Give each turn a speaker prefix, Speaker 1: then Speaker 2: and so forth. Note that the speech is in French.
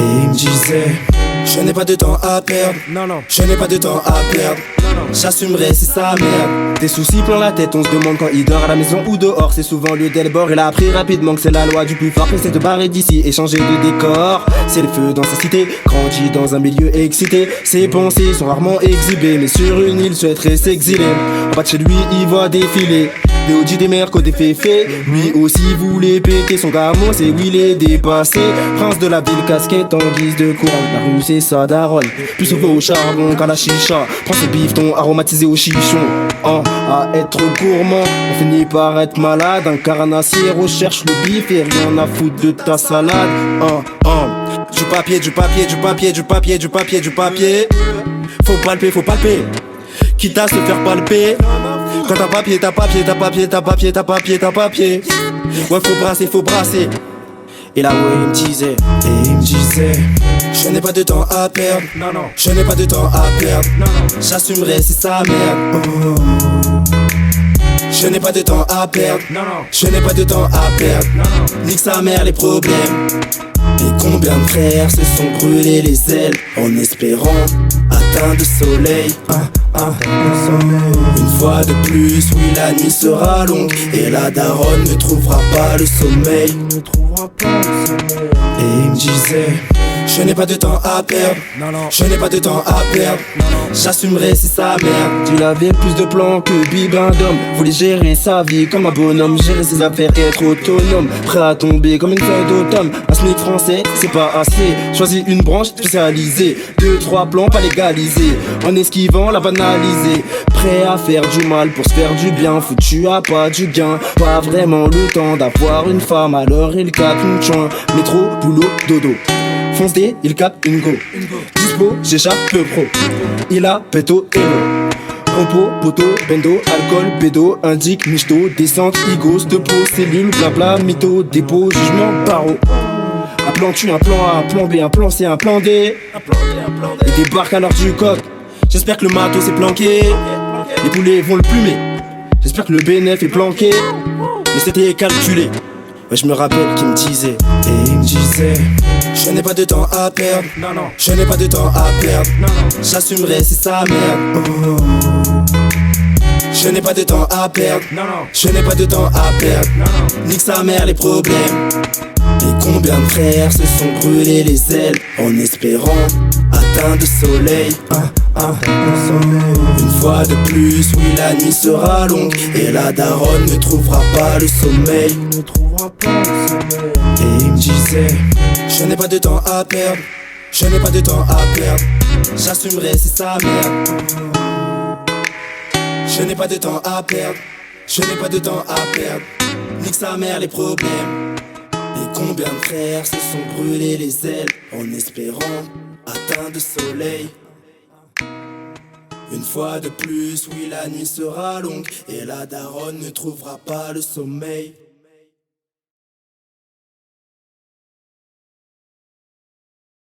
Speaker 1: il me disait, je n'ai pas de temps à perdre. Non, je n'ai pas de temps à perdre. J'assumerai si ça merde. Des soucis plein la tête, on se demande quand il dort à la maison ou dehors. C'est souvent le délbord. Il a appris rapidement que c'est la loi du plus fort. Essaie de barrer d'ici et changer de décor. C'est le feu dans sa cité, grandit dans un milieu excité. Ses pensées sont rarement exhibées, mais sur une île souhaiterait s'exiler. En bas de chez lui, il voit défiler des Audi, des Merco, des féfés. Lui aussi voulait péter son gamin, c'est où il est dépassé. Prince de la ville, casquette en guise de courant. La rue c'est sa daronne, plus souvent au charbon qu'à la chicha. Prends ce bifton aromatisé au chichon. À être trop gourmand, on finit par être malade. Un carnassier recherche le bif et rien à foutre de ta salade. Du papier, du papier, du papier, du papier, du papier, du papier. Faut palper, quitte à se faire palper. Quand t'as papier, t'as papier, t'as papier, t'as papier, t'as papier, t'as papier. Ouais, faut brasser. Et là où il me disait, je n'ai pas de temps à perdre. Non, je n'ai pas de temps à perdre. J'assumerai si ça merde. Je n'ai pas de temps à perdre. Je n'ai pas de temps à perdre. Nique sa mère les problèmes. Et combien de frères se sont brûlés les ailes en espérant atteindre le soleil. Une fois de plus, oui, la nuit sera longue et la daronne ne trouvera pas le sommeil. Et il me disait, je n'ai pas de temps à perdre. Je n'ai pas de temps à perdre. J'assumerai si ça merde. Il avait plus de plans que Bibin d'homme. Voulait gérer sa vie comme un bonhomme, gérer ses affaires, être autonome. Prêt à tomber comme une feuille d'automne. Un SMIC français, c'est pas assez. Choisis une branche spécialisée. 2-3 plans pas légalisés. En esquivant la banalisée. Prêt à faire du mal pour se faire du bien. Foutu à pas du gain. Pas vraiment le temps d'avoir une femme. Alors il capte une joint. Métro, boulot, dodo. Fonce D, il capte une go. Dispo, j'échappe peu pro. Il a péto, héros. Repos, poteau, bendo, alcool, bédo, indique, michto, descente, ego, stepo, cellule, blabla, mytho, dépôt, jugement, barreau. Un plan Q, un plan A, un plan B, un plan C, un plan D. Il débarque à l'heure du coq. J'espère que le matos est planqué. Les poulets vont le plumer. J'espère que le bénéf est planqué. Mais c'était calculé. Ouais, je me rappelle qu'il me disait, et il me disait, je n'ai pas de temps à perdre. Je n'ai pas de temps à perdre. J'assumerai si ça merde. Je n'ai pas de temps à perdre. Je n'ai pas de temps à perdre. Nique sa mère les problèmes. Et combien de frères se sont brûlés les ailes en espérant atteindre le soleil. Une fois de plus, oui, la nuit sera longue et la daronne ne trouvera pas le sommeil. Et il me disait, je n'ai pas de temps à perdre. Je n'ai pas de temps à perdre. J'assumerai si ça merde. Je n'ai pas de temps à perdre. Je n'ai pas de temps à perdre. Nique sa mère les problèmes. Et combien de frères se sont brûlés les ailes en espérant atteindre le soleil. Une fois de plus, oui, la nuit sera longue et la daronne ne trouvera pas le sommeil.